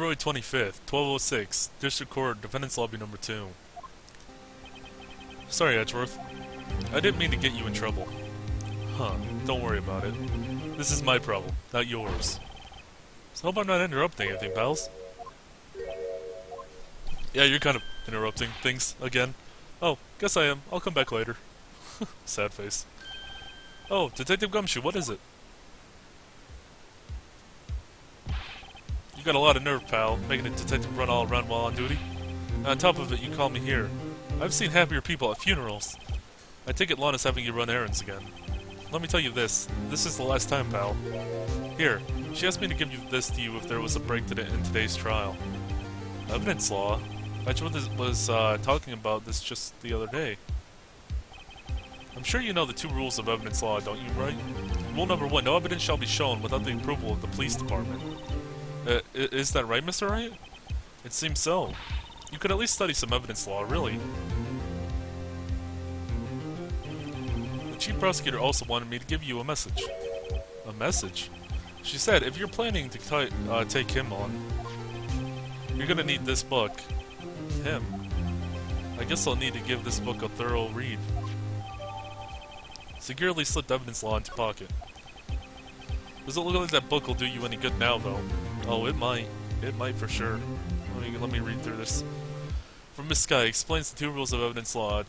February 25th, 12:06, District Court, Defendant's Lobby number 2. Sorry, Edgeworth. I didn't mean to get you in trouble. Huh, don't worry about it. This is my problem, not yours. So hope I'm not interrupting anything, pals. Yeah, you're kind of interrupting things again. Oh, guess I am. I'll come back later. Sad face. Oh, Detective Gumshoe, what is it? You got a lot of nerve, pal, making a detective run all around while on duty. And on top of it, you call me here. I've seen happier people at funerals. I take it Lana's having you run errands again. Let me tell you this. This is the last time, pal. Here, she asked me to give this to you if there was a break to in today's trial. Evidence law? Edgeworth was talking about this just the other day. I'm sure you know the 2 rules of evidence law, don't you, Wright? Rule number 1, no evidence shall be shown without the approval of the police department. Is that right, Mr. Wright? It seems so. You could at least study some evidence law, really. The chief prosecutor also wanted me to give you a message. A message? She said if you're planning to take him on, you're gonna need this book. Him. I guess I'll need to give this book a thorough read. Securely slipped evidence law into pocket. Does it look like that book will do you any good now, though? Oh, it might. It might for sure. Let me read through this. From Miss Sky, explains the 2 rules of evidence law.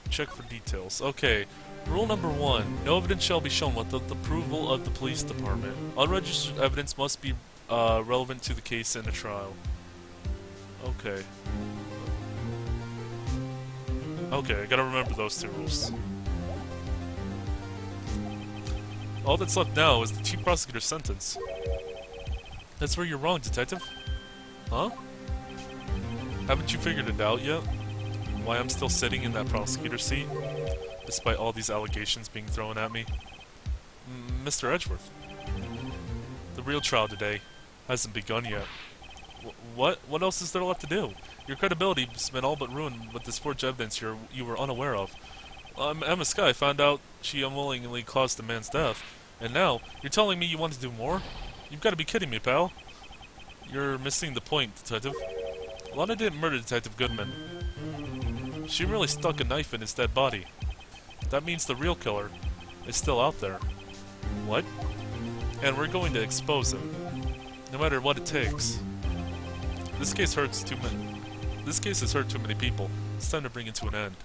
Check for details. Okay. Rule number 1. No evidence shall be shown without the approval of the police department. Unregistered evidence must be relevant to the case in a trial. Okay. Okay, I gotta remember those 2 rules. All that's left now is the chief prosecutor's sentence. That's where you're wrong, detective. Huh? Haven't you figured it out yet? Why I'm still sitting in that prosecutor's seat? Despite all these allegations being thrown at me? Mr. Edgeworth. The real trial today hasn't begun yet. What? What else is there left to do? Your credibility's been all but ruined with this forged evidence you were unaware of. Emma Sky found out she unwillingly caused the man's death, and now you're telling me you want to do more? You've got to be kidding me, pal. You're missing the point, Detective. Lana didn't murder Detective Goodman. She really stuck a knife in his dead body. That means the real killer is still out there. What? And we're going to expose him, no matter what it takes. This case hurts too many. This case has hurt too many people. It's time to bring it to an end.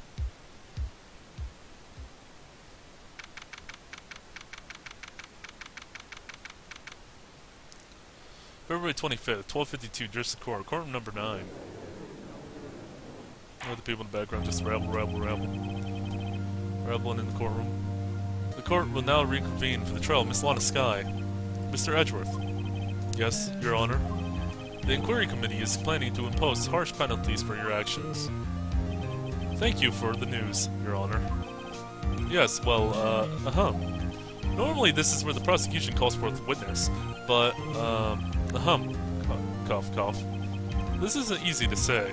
February 25th, 12:52, District Court, courtroom number 9. Oh, the people in the background just rabbling in the courtroom. The court will now reconvene for the trial of Miss Lana Sky. Mr. Edgeworth. Yes, Your Honor. The inquiry committee is planning to impose harsh penalties for your actions. Thank you for the news, Your Honor. Yes, well, Normally this is where the prosecution calls forth a witness, but, cough, cough. This isn't easy to say.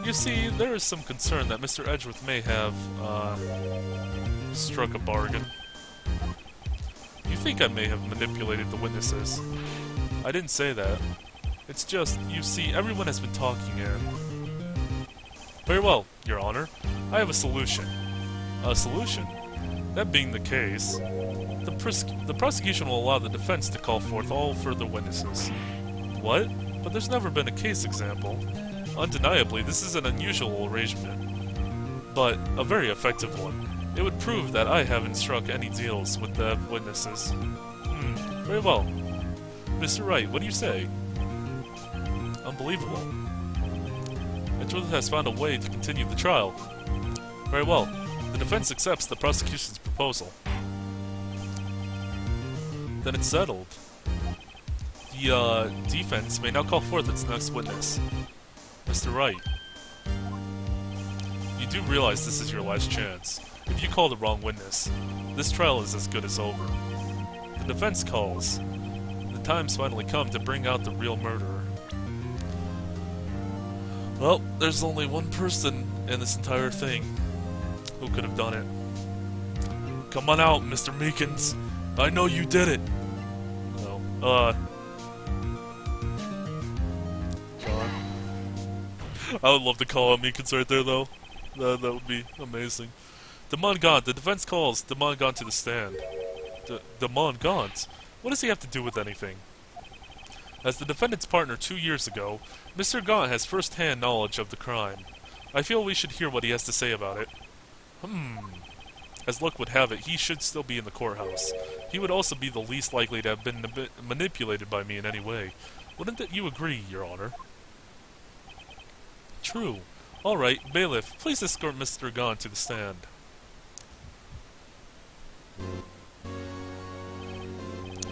You see, there is some concern that Mr. Edgeworth may have, struck a bargain. You think I may have manipulated the witnesses. I didn't say that. It's just, you see, everyone has been talking and... Very well, Your Honor. I have a solution. A solution? That being the case, the prosecution will allow the defense to call forth all further witnesses. What? But there's never been a case example. Undeniably, this is an unusual arrangement, but a very effective one. It would prove that I haven't struck any deals with the witnesses. Very well. Mr. Wright, what do you say? Unbelievable. Edgeworth has found a way to continue the trial. Very well. The defense accepts the prosecution's proposal. Then it's settled. The defense may now call forth its next witness. Mr. Wright. You do realize this is your last chance. If you call the wrong witness, this trial is as good as over. The defense calls. The time's finally come to bring out the real murderer. Well, there's only one person in this entire thing who could have done it. Come on out, Mr. Meekins. I know you did it. No. I would love to call out Meekins right there, though. That would be amazing. Damon Gant. The defense calls Damon Gant to the stand. Damon Gant? What does he have to do with anything? As the defendant's partner 2 years ago, Mr. Gant has first-hand knowledge of the crime. I feel we should hear what he has to say about it. As luck would have it, he should still be in the courthouse. He would also be the least likely to have been manipulated by me in any way. Wouldn't you agree, Your Honor? True. All right, bailiff, please escort Mr. Gant to the stand.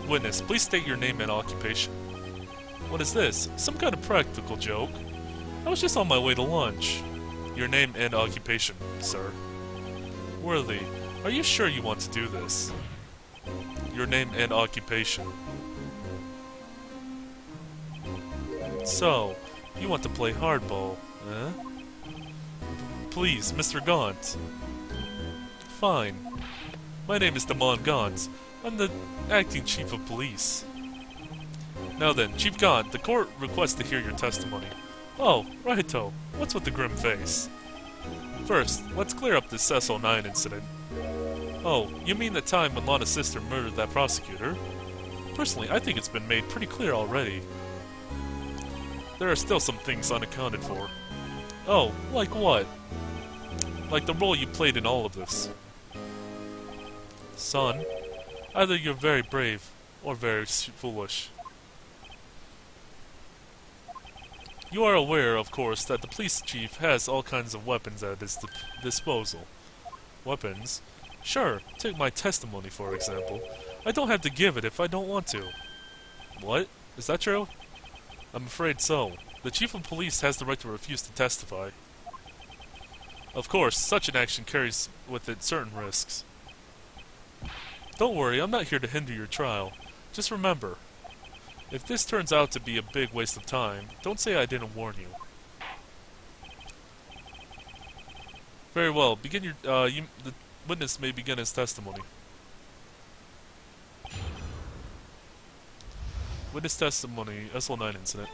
Witness, please state your name and occupation. What is this? Some kind of practical joke? I was just on my way to lunch. Your name and occupation, sir. Worthy, are you sure you want to do this? Your name and occupation. So, you want to play hardball, eh? Please, Mr. Gant. Fine. My name is Damon Gant. I'm the acting chief of police. Now then, Chief Gant, the court requests to hear your testimony. Oh, righto. What's with the grim face? First, let's clear up this Cecil 9 incident. Oh, you mean the time when Lana's sister murdered that prosecutor? Personally, I think it's been made pretty clear already. There are still some things unaccounted for. Oh, like what? Like the role you played in all of this. Son, either you're very brave, or very foolish. You are aware, of course, that the police chief has all kinds of weapons at his disposal. Weapons? Sure, take my testimony for example. I don't have to give it if I don't want to. What? Is that true? I'm afraid so. The chief of police has the right to refuse to testify. Of course, such an action carries with it certain risks. Don't worry, I'm not here to hinder your trial. Just remember, if this turns out to be a big waste of time, don't say I didn't warn you. Very well, begin your, the witness may begin his testimony. Witness testimony, SL9 incident.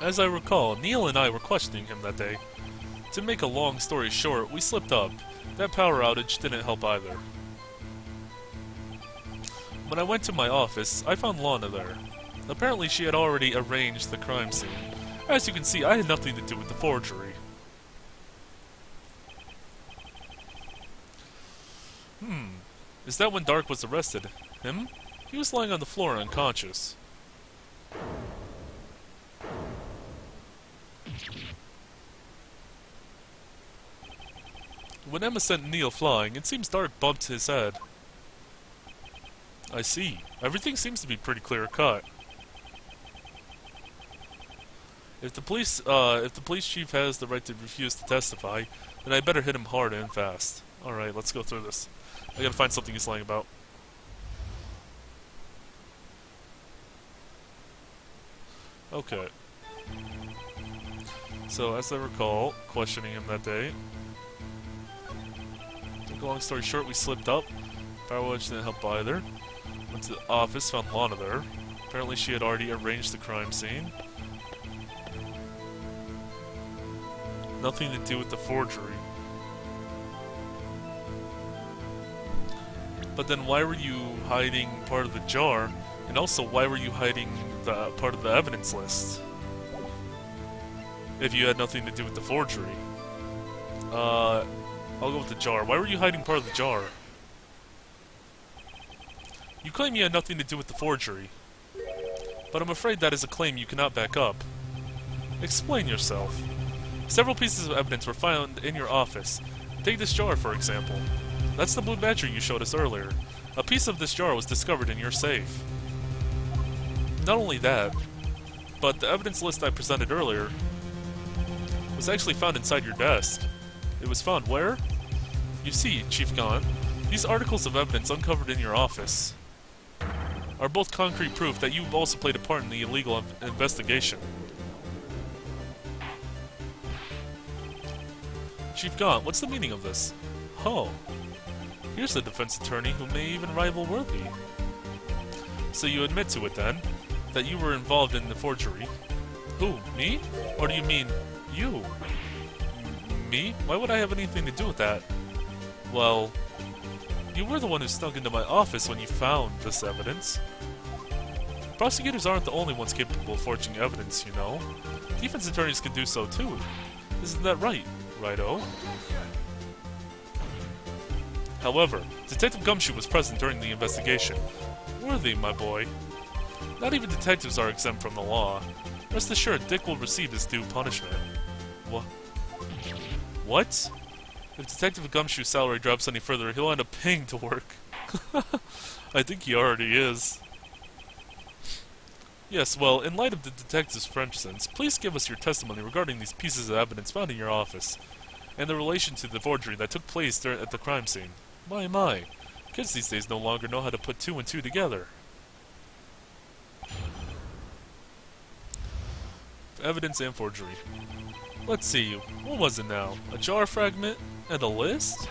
As I recall, Neil and I were questioning him that day. To make a long story short, we slipped up. That power outage didn't help either. When I went to my office, I found Lana there. Apparently she had already arranged the crime scene. As you can see, I had nothing to do with the forgery. Is that when Dark was arrested? Him? He was lying on the floor unconscious. When Emma sent Neil flying, it seems Dark bumped his head. I see. Everything seems to be pretty clear-cut. If the police chief has the right to refuse to testify, then I better hit him hard and fast. Alright, let's go through this. I gotta find something he's lying about. Okay. So, as I recall, questioning him that day. To make a long story short, we slipped up. Power outage didn't help either. Went to the office, found Lana there. Apparently she had already arranged the crime scene. Nothing to do with the forgery. But then why were you hiding part of the jar? And also, why were you hiding the part of the evidence list? If you had nothing to do with the forgery. I'll go with the jar. Why were you hiding part of the jar? You claim you had nothing to do with the forgery. But I'm afraid that is a claim you cannot back up. Explain yourself. Several pieces of evidence were found in your office. Take this jar, for example. That's the blue battery you showed us earlier. A piece of this jar was discovered in your safe. Not only that, but the evidence list I presented earlier was actually found inside your desk. It was found where? You see, Chief Gant, these articles of evidence uncovered in your office are both concrete proof that you've also played a part in the illegal investigation. Chief Gant, what's the meaning of this? Oh, here's a defense attorney who may even rival Worthy. So you admit to it then, that you were involved in the forgery? Who, me? Or do you mean You? Me? Why would I have anything to do with that? Well, you were the one who snuck into my office when you found this evidence. Prosecutors aren't the only ones capable of forging evidence, you know. Defense attorneys can do so too. Isn't that right, Righto? However, Detective Gumshoe was present during the investigation. Worthy, my boy. Not even detectives are exempt from the law. Rest assured, Dick will receive his due punishment. What? If Detective Gumshoe's salary drops any further, he'll end up paying to work. I think he already is. Yes, well, in light of the detective's presence, please give us your testimony regarding these pieces of evidence found in your office, and the relation to the forgery that took place at the crime scene. My. Kids these days no longer know how to put two and two together. Evidence and forgery. Let's see, what was it now? A jar fragment? And a list?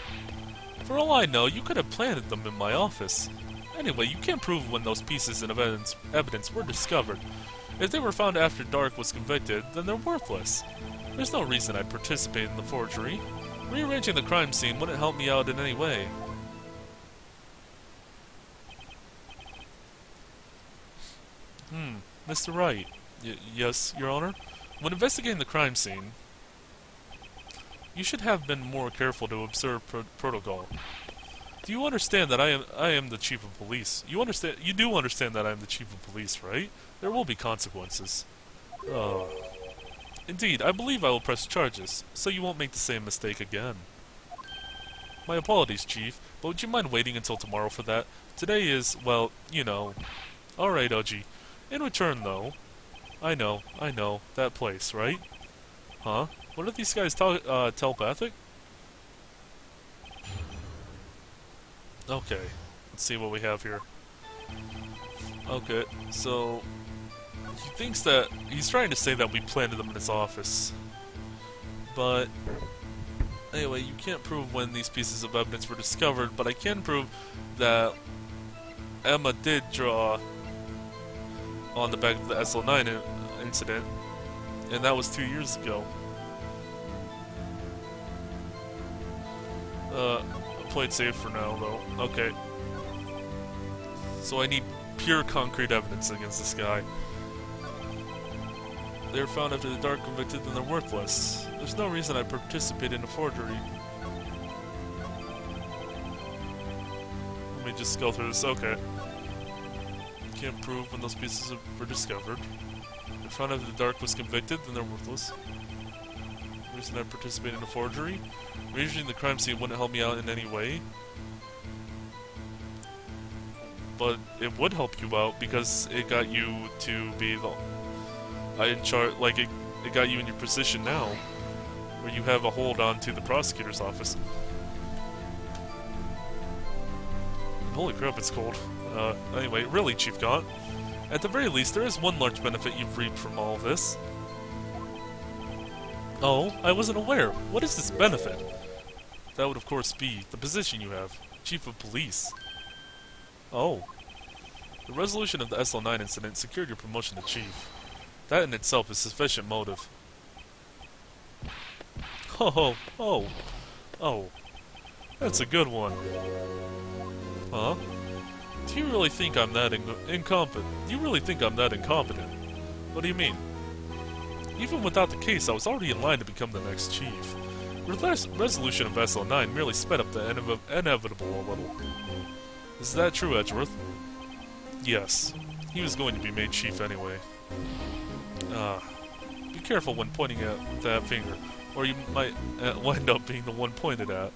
For all I know, you could have planted them in my office. Anyway, you can't prove when those pieces of evidence were discovered. If they were found after Dark was convicted, then they're worthless. There's no reason I'd participate in the forgery. Rearranging the crime scene wouldn't help me out in any way. Mr. Wright. Yes, Your Honor? When investigating the crime scene, you should have been more careful to observe protocol. Do you understand that I am the chief of police? You do understand that I am the chief of police, right? There will be consequences. Indeed, I believe I will press charges, so you won't make the same mistake again. My apologies, Chief, but would you mind waiting until tomorrow for that? Today is, well, you know. Alright, OG. In return, though, I know, that place, right? Huh? What are these guys telepathic? Okay, let's see what we have here. Okay, so he's trying to say that we planted them in his office. But anyway, you can't prove when these pieces of evidence were discovered, but I can prove that Emma did draw on the back of the SL9 incident, and that was 2 years ago. Played safe for now, though. Okay. So I need pure concrete evidence against this guy. They were found after the Dark convicted, then they're worthless. There's no reason I participate in a forgery. Let me just go through this. Okay. Can't prove when those pieces were discovered. They're found after the Dark was convicted, then they're worthless. Reason I participate in a forgery? Rearranging the crime scene wouldn't help me out in any way. But it would help you out because it got you to be the in charge. Like it got you in your position now, where you have a hold on to the prosecutor's office. Holy crap, it's cold. Anyway, really, Chief Gant. At the very least, there is one large benefit you've reaped from all of this. Oh, I wasn't aware. What is this benefit? That would of course be the position you have, Chief of Police. Oh. The resolution of the SL9 incident secured your promotion to Chief. That in itself is sufficient motive. Oh. That's a good one. Huh? Do you really think I'm that incompetent? Do you really think I'm that incompetent? What do you mean? Even without the case, I was already in line to become the next chief. The resolution of SL9 merely sped up the inevitable a little. Is that true, Edgeworth? Yes. He was going to be made chief anyway. Be careful when pointing at that finger, or you might wind up being the one pointed at.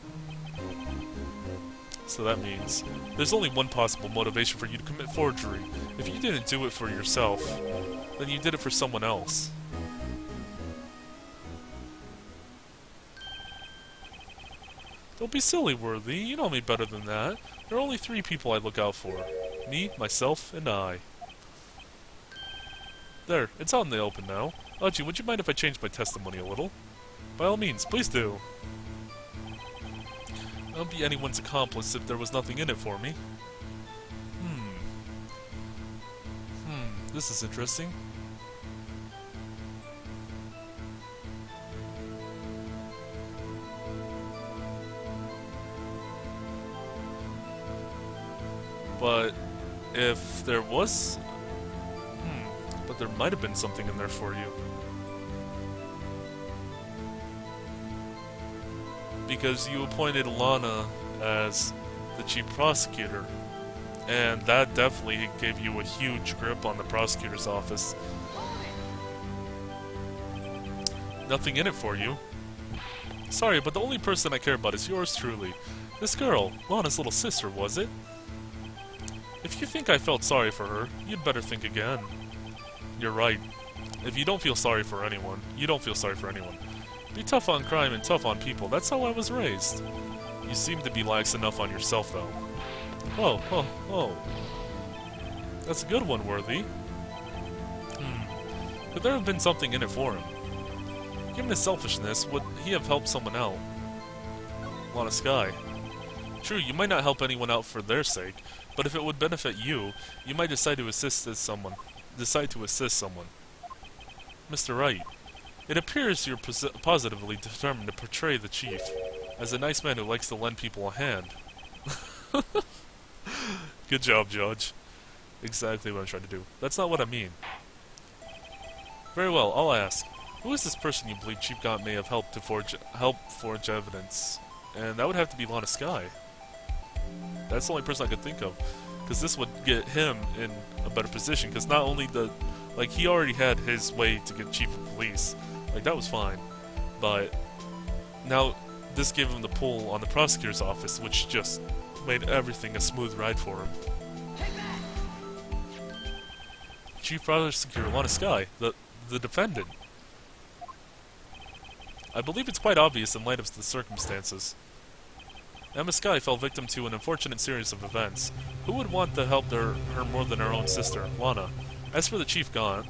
So that means there's only one possible motivation for you to commit forgery. If you didn't do it for yourself, then you did it for someone else. Don't be silly, Worthy. You know me better than that. There are only 3 people I look out for. Me, myself, and I. There, it's out in the open now. Audrey, would you mind if I change my testimony a little? By all means, please do. I won't be anyone's accomplice if there was nothing in it for me. This is interesting. But if there was... but there might have been something in there for you. Because you appointed Lana as the chief prosecutor. And that definitely gave you a huge grip on the prosecutor's office. Nothing in it for you. Sorry, but the only person I care about is yours truly. This girl, Lana's little sister, was it? If you think I felt sorry for her, you'd better think again. You're right. If you don't feel sorry for anyone, you don't feel sorry for anyone. Be tough on crime and tough on people. That's how I was raised. You seem to be lax enough on yourself, though. Oh. That's a good one, Worthy. Could there have been something in it for him? Given his selfishness, would he have helped someone out? Lana Sky. True, you might not help anyone out for their sake, but if it would benefit you, you might decide to assist someone. Mr. Wright, it appears you're positively determined to portray the chief as a nice man who likes to lend people a hand. Good job, Judge. Exactly what I'm trying to do. That's not what I mean. Very well, I'll ask. Who is this person you believe Chief Gant may have helped to forge evidence? And that would have to be Lana Sky. That's the only person I could think of. Because this would get him in a better position. Because not only he already had his way to get Chief of Police. Like, that was fine. But now this gave him the pull on the prosecutor's office, which just made everything a smooth ride for him. Chief Prosecutor Lana Sky, the defendant. I believe it's quite obvious in light of the circumstances. Emma Sky fell victim to an unfortunate series of events. Who would want to help her more than her own sister, Lana? As for the Chief Gant,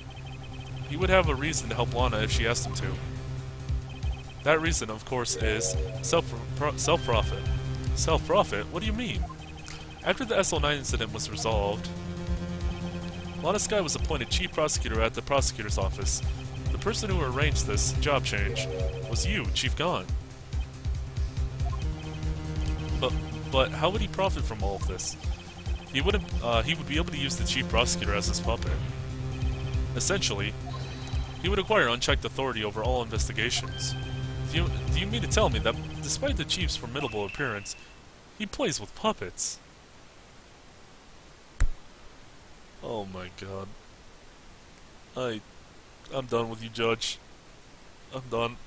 he would have a reason to help Lana if she asked him to. That reason, of course, is self-profit. Self-profit? What do you mean? After the SL9 incident was resolved, Lana Sky was appointed Chief Prosecutor at the Prosecutor's Office. The person who arranged this job change was you, Chief Gant. But how would he profit from all of this? He would be able to use the Chief Prosecutor as his puppet. Essentially, he would acquire unchecked authority over all investigations. Do you mean to tell me that, despite the Chief's formidable appearance, he plays with puppets? Oh my god. I'm done with you, Judge. I'm done.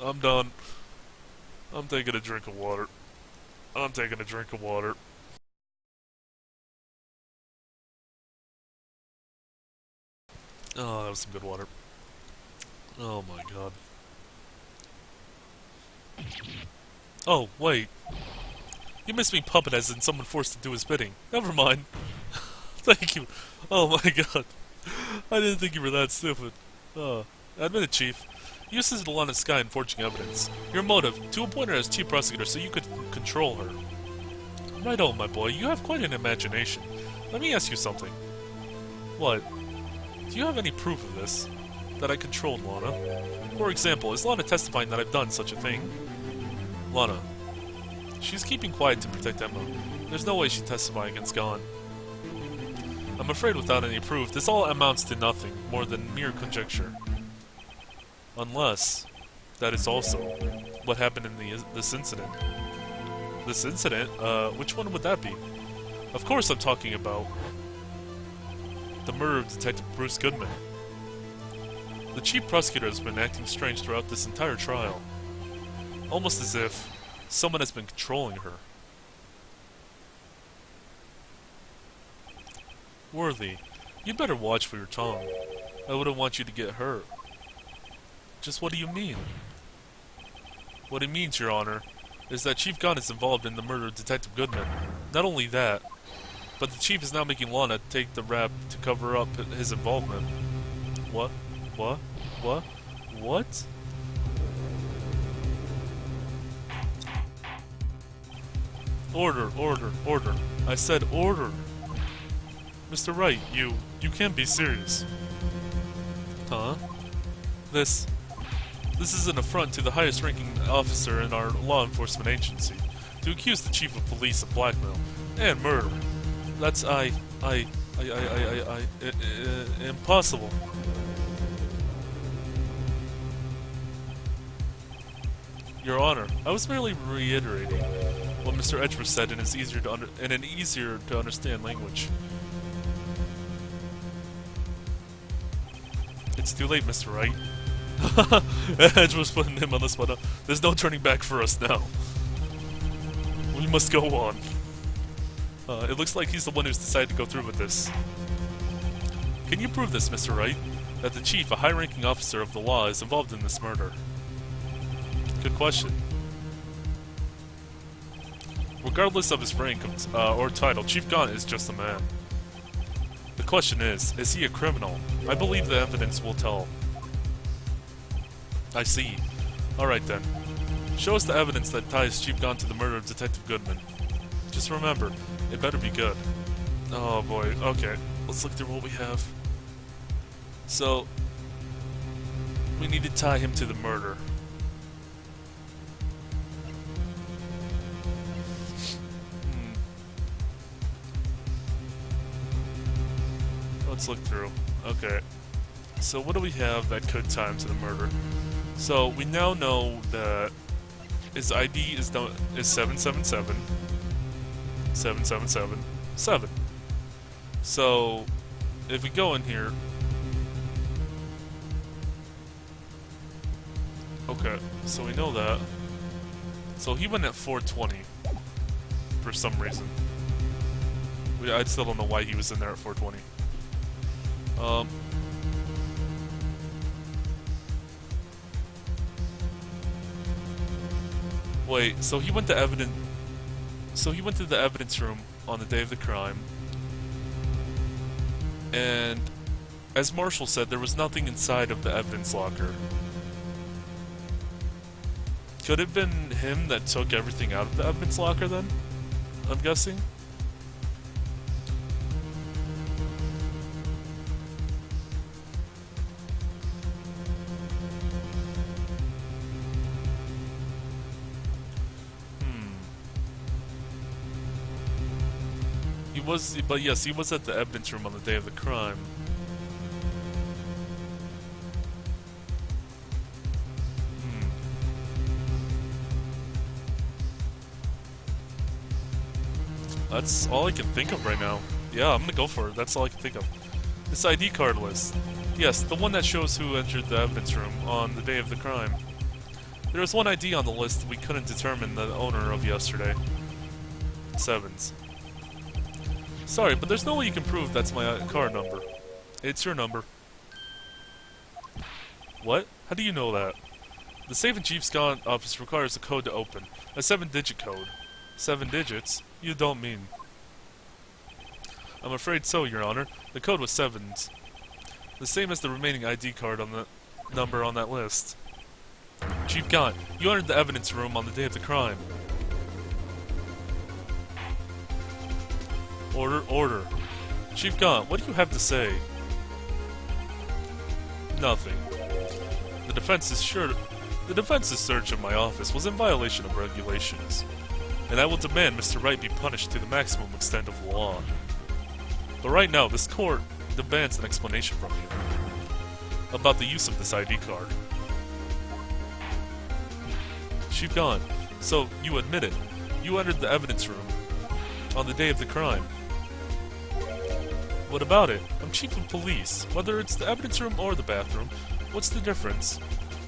I'm taking a drink of water. Oh, that was some good water. Oh my god. Oh, wait. You missed me puppet as in someone forced to do his bidding. Never mind. Thank you. Oh my god. I didn't think you were that stupid. Admit it, Chief. You assisted Lana Sky in forging evidence. Your motive, to appoint her as Chief Prosecutor so you could control her. Right on, my boy. You have quite an imagination. Let me ask you something. What? Do you have any proof of this? That I controlled Lana? For example, is Lana testifying that I've done such a thing? Lana. She's keeping quiet to protect Emma. There's no way she'd testify against Gant. I'm afraid without any proof, this all amounts to nothing more than mere conjecture. Unless that is also what happened in this incident. This incident? Which one would that be? Of course I'm talking about the murder of Detective Bruce Goodman. The Chief Prosecutor has been acting strange throughout this entire trial. Almost as if someone has been controlling her. Worthy, you'd better watch for your tongue. I wouldn't want you to get hurt. Just what do you mean? What it means, Your Honor, is that Chief Gant is involved in the murder of Detective Goodman. Not only that, but the Chief is now making Lana take the rap to cover up his involvement. What? Order. I said order. Mr. Wright, you can't be serious. Huh? This is an affront to the highest ranking officer in our law enforcement agency, to accuse the Chief of Police of blackmail and murder. That's impossible. Your Honor, I was merely reiterating what Mr. Edgeworth said in an easier to understand language. It's too late, Mr. Wright. Edgeworth's putting him on the spot. There's no turning back for us now. We must go on. It looks like he's the one who's decided to go through with this. Can you prove this, Mr. Wright? That the chief, a high-ranking officer of the law, is involved in this murder? Good question. Regardless of his rank or title, Chief Gant is just a man. The question is he a criminal? I believe the evidence will tell. I see. Alright then. Show us the evidence that ties Chief Gant to the murder of Detective Goodman. Just remember, it better be good. Oh boy, okay. Let's look through what we have. So, we need to tie him to the murder. Let's look through. Okay. So what do we have that could tie him to the murder? So we now know that his ID is 777. 7. So if we go in here. Okay, so we know that. So he went at 420 for some reason. I still don't know why he was in there at 420. Wait, so he went to the evidence room on the day of the crime. And as Marshall said, there was nothing inside of the evidence locker. Could it have been him that took everything out of the evidence locker then? I'm guessing. But yes, he was at the evidence room on the day of the crime. That's all I can think of right now. Yeah, I'm gonna go for it. That's all I can think of. This ID card list. Yes, the one that shows who entered the evidence room on the day of the crime. There was one ID on the list we couldn't determine the owner of yesterday. Sevens. Sorry, but there's no way you can prove that's my card number. It's your number. What? How do you know that? The safe in Chief Gant office requires a code to open. A 7-digit code. 7 digits? You don't mean. I'm afraid so, Your Honor. The code was 7s. The same as the remaining ID card on the number on that list. Chief Gant, you entered the evidence room on the day of the crime. Order. Chief Gant, what do you have to say? Nothing. The defense's search of my office was in violation of regulations, and I will demand Mr. Wright be punished to the maximum extent of the law. But right now, this court demands an explanation from you about the use of this ID card. Chief Gant, so you admit it. You entered the evidence room on the day of the crime. What about it? I'm chief of police. Whether it's the evidence room or the bathroom, what's the difference?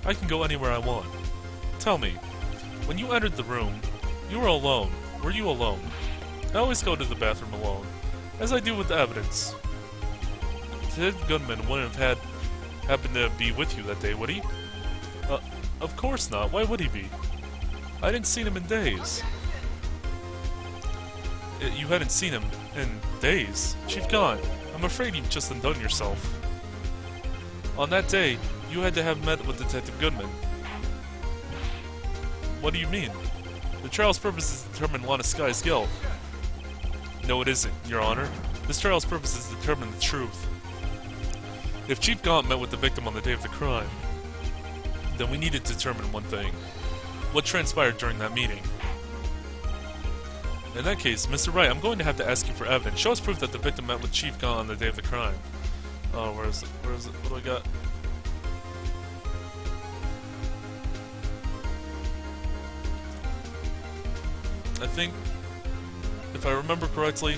I can go anywhere I want. Tell me, when you entered the room, you were alone. Were you alone? I always go to the bathroom alone, as I do with the evidence. Ted Goodman wouldn't have happened to be with you that day, would he? Of course not. Why would he be? I didn't see him in days. You hadn't seen him in days? Chief Gant, I'm afraid you've just undone yourself. On that day, you had to have met with Detective Goodman. What do you mean? The trial's purpose is to determine Lana Sky's guilt. No, it isn't, Your Honor. This trial's purpose is to determine the truth. If Chief Gant met with the victim on the day of the crime, then we need to determine one thing. What transpired during that meeting? In that case, Mr. Wright, I'm going to have to ask you for for evidence. Show us proof that the victim met with Chief Gant on the day of the crime. Oh, where is it? Where is it? What do I got? I think, if I remember correctly,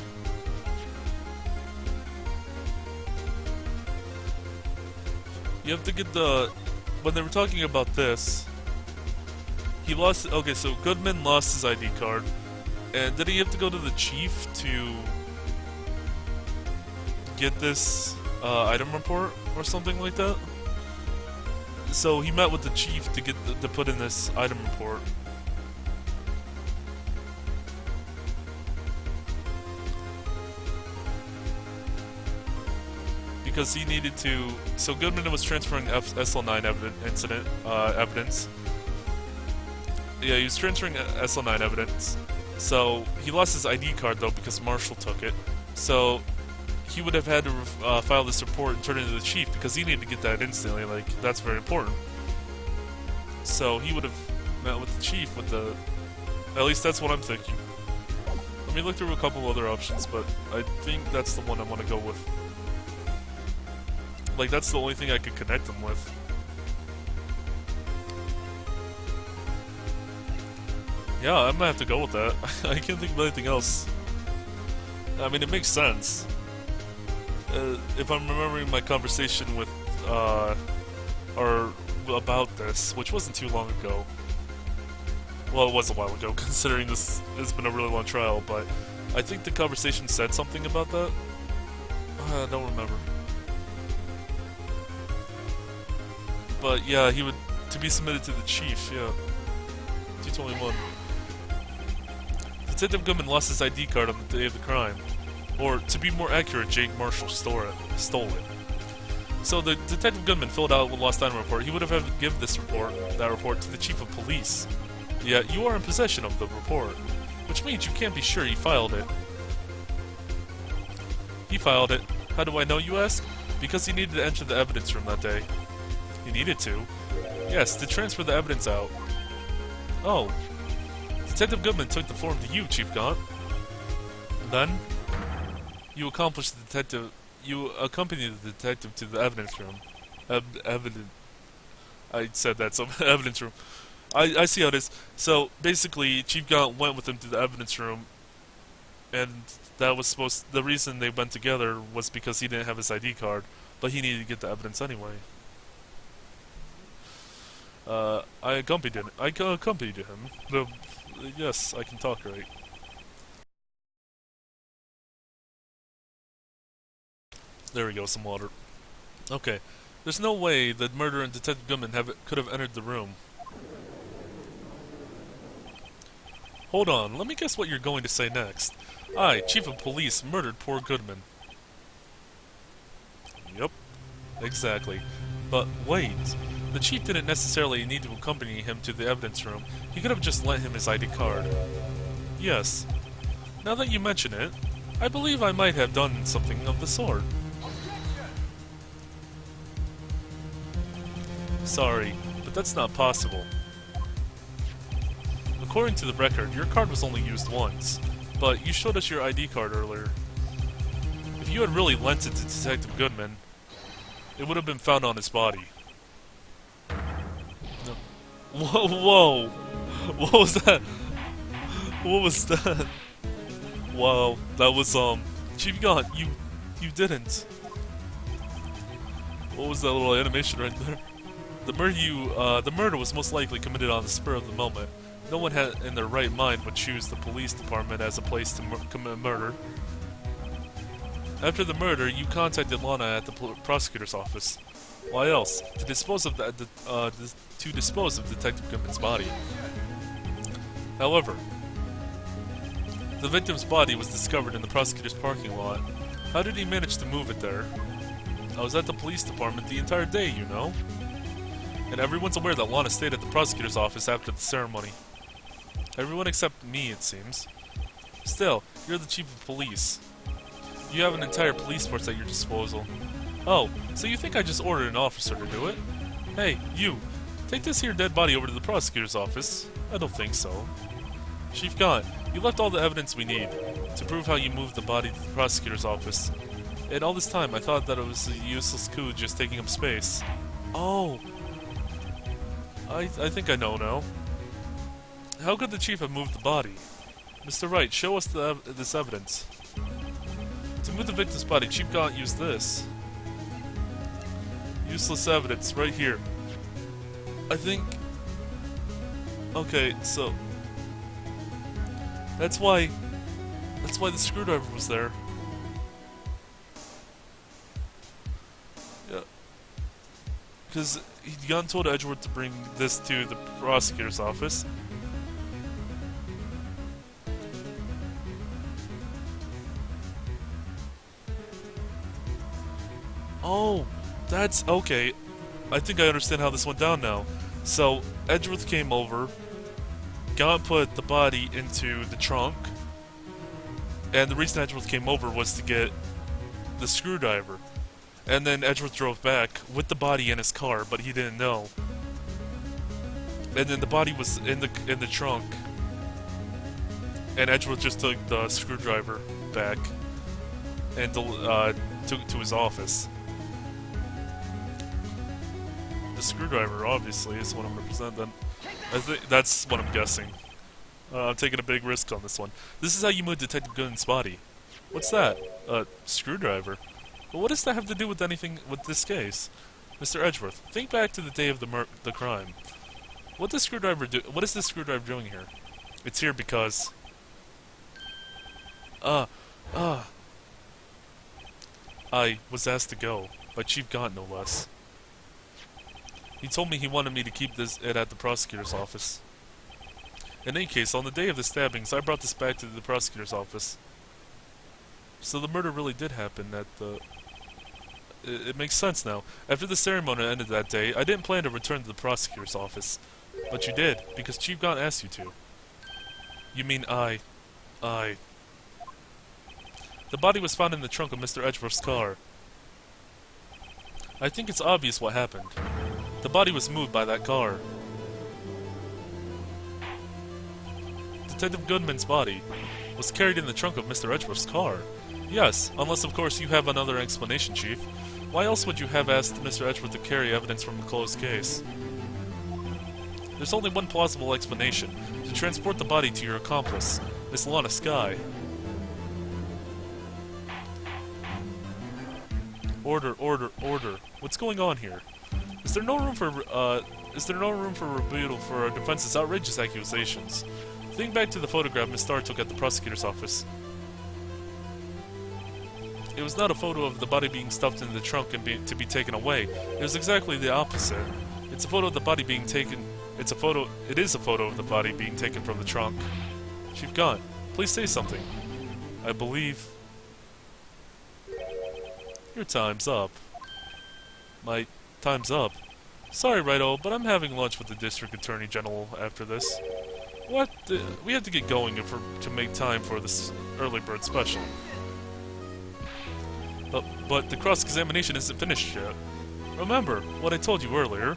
you have to get the... When they were talking about this, he lost... Okay, so Goodman lost his ID card. And did he have to go to the chief to get this item report or something like that? So he met with the chief to get to put in this item report. Because he needed to... So Goodman was transferring SL9 evidence. Yeah, he was transferring SL9 evidence. So he lost his ID card though because Marshall took it. So he would have had to file this report and turn it to the chief because he needed to get that instantly. Like, that's very important. So he would have met with the chief with the... At least that's what I'm thinking. Let me look through a couple other options, but I think that's the one I want to go with. Like, that's the only thing I could connect them with. Yeah, I'm gonna have to go with that. I can't think of anything else. I mean, it makes sense. If I'm remembering my conversation with, or about this, which wasn't too long ago. Well, it was a while ago, considering this has been a really long trial, but I think the conversation said something about that. I don't remember. But yeah, he would, to be submitted to the chief, yeah. 221. Detective Goodman lost his ID card on the day of the crime. Or, to be more accurate, Jake Marshall stole it. So the Detective Goodman filled out a lost item report. He would have had to give that report to the chief of police. Yet, you are in possession of the report, which means you can't be sure he filed it. He filed it. How do I know, you ask? Because he needed to enter the evidence room that day. He needed to? Yes, to transfer the evidence out. Oh. Detective Goodman took the form to you, Chief Gant. Then, you accompanied the detective to the evidence room. I said that, so evidence room. I see how it is. So, basically, Chief Gant went with him to the evidence room, and that was the reason they went together was because he didn't have his ID card, but he needed to get the evidence anyway. I accompanied him. Yes, I can talk right. There we go, some water. Okay. There's no way that murderer and Detective Goodman could have entered the room. Hold on, let me guess what you're going to say next. I, Chief of Police, murdered poor Goodman. Yep, exactly. But wait, the chief didn't necessarily need to accompany him to the evidence room. He could have just lent him his ID card. Yes. Now that you mention it, I believe I might have done something of the sort. Sorry, but that's not possible. According to the record, your card was only used once, but you showed us your ID card earlier. If you had really lent it to Detective Goodman, it would have been found on his body. No. Whoa! What was that? What was that? Wow, that was, Chief Gant, you didn't. What was that little animation right there? The murder was most likely committed on the spur of the moment. No one in their right mind would choose the police department as a place to commit murder. After the murder, you contacted Lana at the prosecutor's office. Why else? To dispose of Detective Goodman's body. However, the victim's body was discovered in the prosecutor's parking lot. How did he manage to move it there? I was at the police department the entire day, you know. And everyone's aware that Lana stayed at the prosecutor's office after the ceremony. Everyone except me, it seems. Still, you're the chief of police. You have an entire police force at your disposal. Oh, so you think I just ordered an officer to do it? Hey, you! Take this here dead body over to the prosecutor's office. I don't think so. Chief Gant, you left all the evidence we need. to prove how you moved the body to the prosecutor's office. And all this time, I thought that it was a useless coup just taking up space. Oh! I think I know now. How could the chief have moved the body? Mr. Wright, show us this evidence. To move the victim's body, Chief Gant used this. Useless evidence, right here. I think... Okay, so... That's why the screwdriver was there. Yeah. Because Gant told Edgeworth to bring this to the prosecutor's office. Oh, that's okay. I think I understand how this went down now. So, Edgeworth came over, Gant put the body into the trunk, and the reason Edgeworth came over was to get the screwdriver. And then Edgeworth drove back with the body in his car, but he didn't know. And then the body was in the trunk, and Edgeworth just took the screwdriver back and took it to his office. The screwdriver, obviously, is what I'm going to present then. I think that's what I'm guessing. I'm taking a big risk on this one. This is how you move Detective Goodman's body. What's that? Screwdriver. But what does that have to do with anything with this case? Mr. Edgeworth, think back to the day of the crime. What does what is this screwdriver doing here? It's here because... I was asked to go, by Chief Gant no less. He told me he wanted me to keep it at the prosecutor's office. In any case, on the day of the stabbings, I brought this back to the prosecutor's office. So the murder really did happen at the... It makes sense now. After the ceremony ended that day, I didn't plan to return to the prosecutor's office. But you did, because Chief Gant asked you to. You mean I... The body was found in the trunk of Mr. Edgeworth's car. I think it's obvious what happened. The body was moved by that car. Detective Goodman's body was carried in the trunk of Mr. Edgeworth's car. Yes, unless of course you have another explanation, Chief. Why else would you have asked Mr. Edgeworth to carry evidence from a closed case? There's only one plausible explanation. To transport the body to your accomplice, Miss Lana Skye. Order, order, order. What's going on here? Is there no room for rebuttal for our defense's outrageous accusations? Think back to the photograph Miss Starr took at the prosecutor's office. It was not a photo of the body being stuffed into the trunk and to be taken away. It was exactly the opposite. It's a photo of the body being taken. It is a photo of the body being taken from the trunk. Chief Gant, please say something. I believe... Your time's up. My time's up. Sorry, Wright, but I'm having lunch with the District Attorney General after this. What? We have to get going to make time for this early bird special. But the cross-examination isn't finished yet. Remember what I told you earlier.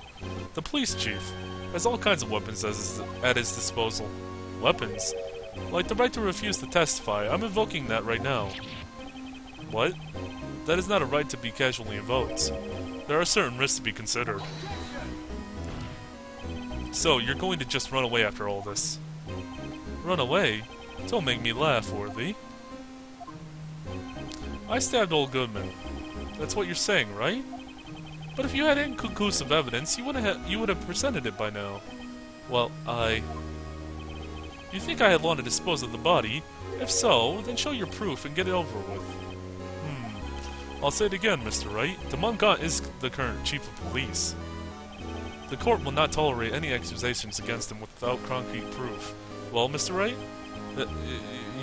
The police chief has all kinds of weapons at his disposal. Weapons? Like the right to refuse to testify. I'm invoking that right now. What? That is not a right to be casually invoked. There are certain risks to be considered. So, you're going to just run away after all this? Run away? Don't make me laugh, Worthy. I stabbed old Goodman. That's what you're saying, right? But if you had inconclusive evidence, you would have presented it by now. Well, You think I had long to dispose of the body? If so, then show your proof and get it over with. I'll say it again, Mr. Wright. Gant is the current chief of police. The court will not tolerate any accusations against him without concrete proof. Well, Mr. Wright?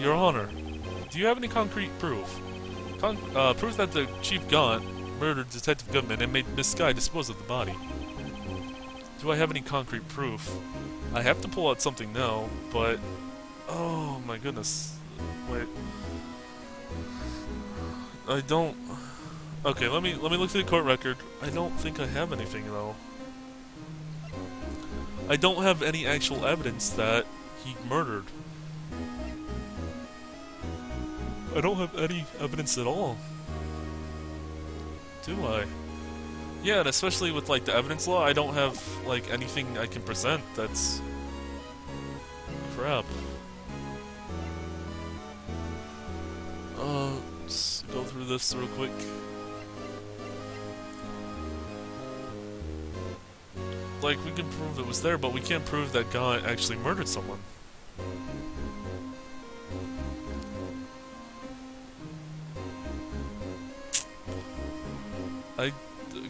Your Honor, do you have any concrete proof? Proof that the Chief Gant murdered Detective Goodman and made Miss Skye dispose of the body. Do I have any concrete proof? I have to pull out something now, but... Oh my goodness. Wait. I don't... Okay, let me look through the court record. I don't think I have anything, though. I don't have any actual evidence that he murdered. I don't have any evidence at all. Do I? Yeah, and especially with, like, the evidence law, I don't have, like, anything I can present that's... crap. Let's go through this real quick. Like, we can prove it was there, but we can't prove that Gant actually murdered someone.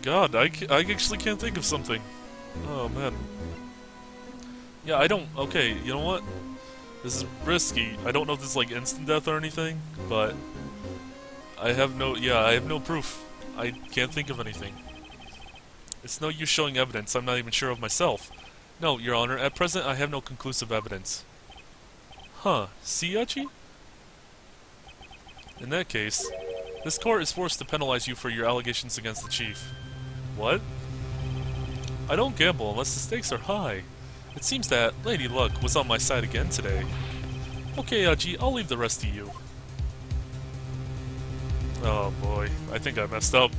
God, I actually can't think of something. Oh, man. Yeah, I don't... Okay, you know what? This is risky. I don't know if this is, like, instant death or anything, but... I have no... Yeah, I have no proof. I can't think of anything. It's no use showing evidence I'm not even sure of myself. No, Your Honor, at present I have no conclusive evidence. Huh. See, Yachi? In that case, this court is forced to penalize you for your allegations against the chief. What? I don't gamble unless the stakes are high. It seems that Lady Luck was on my side again today. Okay, Yachi, I'll leave the rest to you. Oh boy, I think I messed up.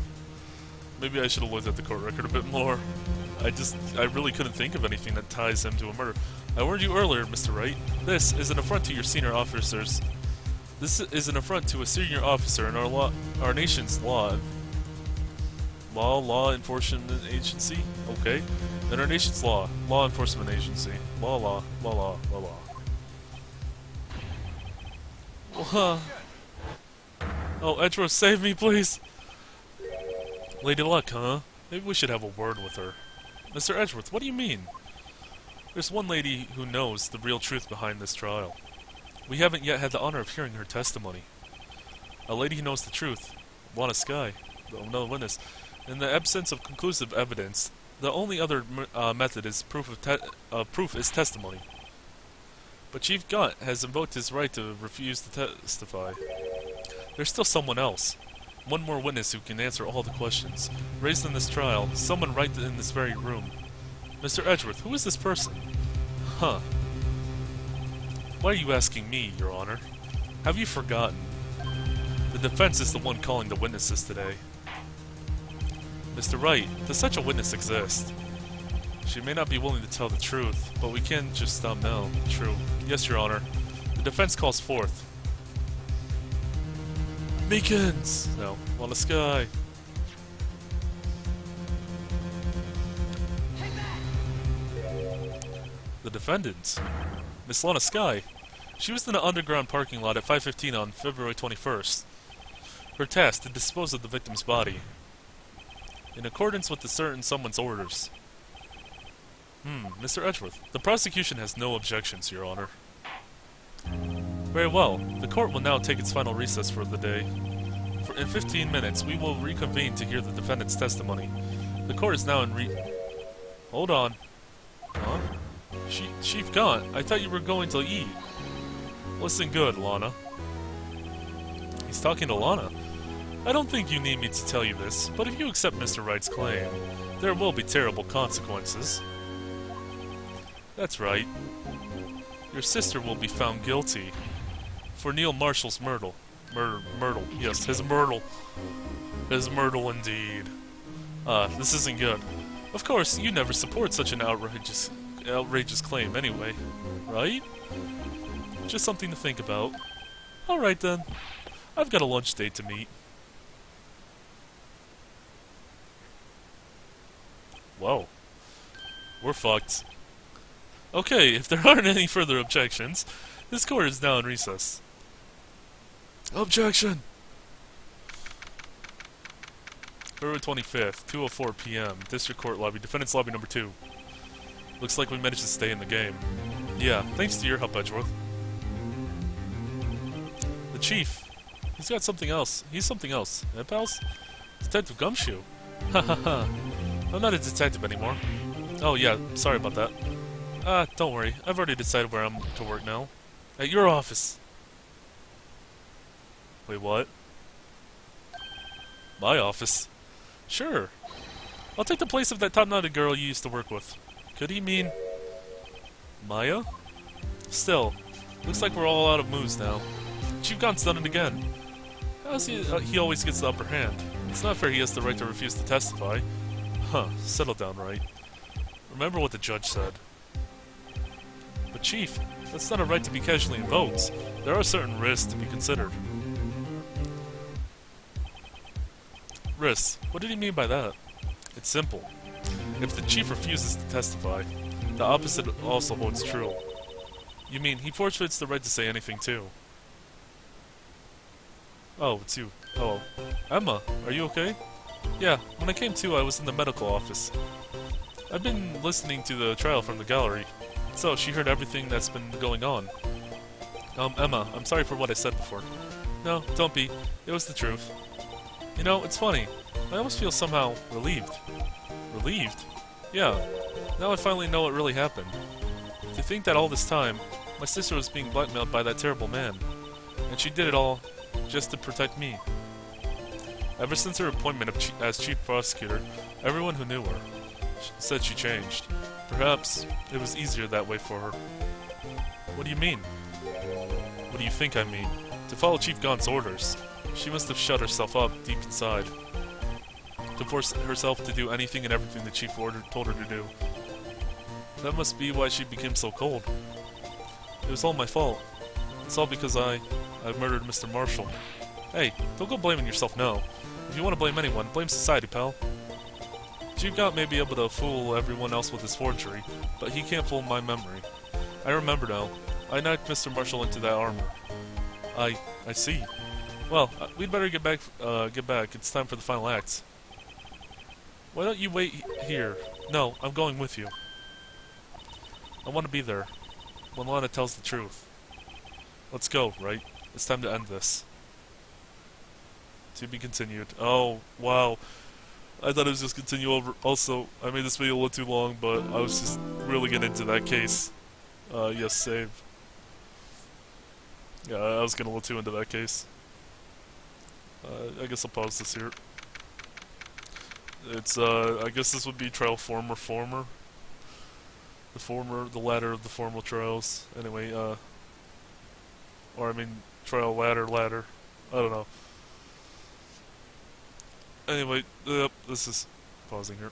Maybe I should have looked at the court record a bit more. I really couldn't think of anything that ties him to a murder. I warned you earlier, Mr. Wright. This is an affront to your senior officers. This is an affront to a senior officer in our nation's law enforcement agency? Okay. In our nation's law enforcement agency. Law. Oh, Edgeworth, save me, please! Lady Luck, huh? Maybe we should have a word with her. Mr. Edgeworth, what do you mean? There's one lady who knows the real truth behind this trial. We haven't yet had the honor of hearing her testimony. A lady who knows the truth. Lana Skye. Another witness. In the absence of conclusive evidence, the only other method is proof is testimony. But Chief Gant has invoked his right to refuse to testify. There's still someone else. One more witness who can answer all the questions raised in this trial, someone right in this very room. Mr. Edgeworth, who is this person? Huh. Why are you asking me, Your Honor? Have you forgotten? The defense is the one calling the witnesses today. Mr. Wright, does such a witness exist? She may not be willing to tell the truth, but we can't just stop now. True. Yes, Your Honor. The defense calls forth. Meekins! No, Lana Skye. The defendant, Miss Lana Skye. She was in an underground parking lot at 5:15 on February 21st. Her task to dispose of the victim's body, in accordance with someone's orders. Mr. Edgeworth, the prosecution has no objections, Your Honor. Very well. The court will now take its final recess for the day. In 15 minutes, we will reconvene to hear the defendant's testimony. The court is now in Hold on. Huh? Chief Gant, I thought you were going to eat. Listen good, Lana. He's talking to Lana. I don't think you need me to tell you this, but if you accept Mr. Wright's claim, there will be terrible consequences. That's right. Your sister will be found guilty for Neil Marshall's murder. Myrtle. Yes, his myrtle. His myrtle indeed. This isn't good. Of course, you never support such an outrageous claim anyway, right? Just something to think about. Alright then. I've got a lunch date to meet. Whoa. We're fucked. Okay, if there aren't any further objections, this court is now in recess. Objection! February 25th, 2:04 p.m. District Court Lobby, Defendant's Lobby number 2. Looks like we managed to stay in the game. Yeah, thanks to your help, Edgeworth. The Chief. He's got something else. He's something else. Eh, pals? Detective Gumshoe. Ha ha ha. I'm not a detective anymore. Oh yeah, sorry about that. Don't worry. I've already decided where I'm to work now. At your office. Wait, what? My office? Sure. I'll take the place of that top-knotted girl you used to work with. Could he mean... Maya? Still, looks like we're all out of moves now. Chief Gant's done it again. How's he always gets the upper hand? It's not fair he has the right to refuse to testify. Huh, settle down, Wright. Remember what the judge said. But Chief, that's not a right to be casually invoked. There are certain risks to be considered. Risks? What did he mean by that? It's simple. If the Chief refuses to testify, the opposite also holds true. You mean he forfeits the right to say anything too? Oh, it's you. Oh, Emma, are you okay? Yeah, when I came to, I was in the medical office. I've been listening to the trial from the gallery, so she heard everything that's been going on. Emma, I'm sorry for what I said before. No, don't be. It was the truth. You know, it's funny. I almost feel somehow relieved. Relieved? Yeah. Now I finally know what really happened. To think that all this time, my sister was being blackmailed by that terrible man, and she did it all just to protect me. Ever since her appointment as chief prosecutor, everyone who knew her said she changed. Perhaps it was easier that way for her. What do you mean? What do you think I mean? To follow Chief Gant's orders, she must have shut herself up deep inside. To force herself to do anything and everything the Chief told her to do. That must be why she became so cold. It was all my fault. It's all because I murdered Mr. Marshall. Hey, don't go blaming yourself now. If you want to blame anyone, blame society, pal. Chief Gant may be able to fool everyone else with his forgery, but he can't fool my memory. I remember now. I knocked Mr. Marshall into that armor. I see. Well, we'd better get back. It's time for the final act. Why don't you wait here? No, I'm going with you. I want to be there when Lana tells the truth. Let's go, Wright? It's time to end this. To be continued. Oh, wow. I thought it was just continue over. Also, I made this video a little too long, but I was just really getting into that case. Yes, save. Yeah, I was getting a little too into that case. I guess I'll pause this here. It's, I guess this would be trial former. The latter of the formal trials. Anyway, or I mean, trial ladder. I don't know. Anyway, this is pausing here.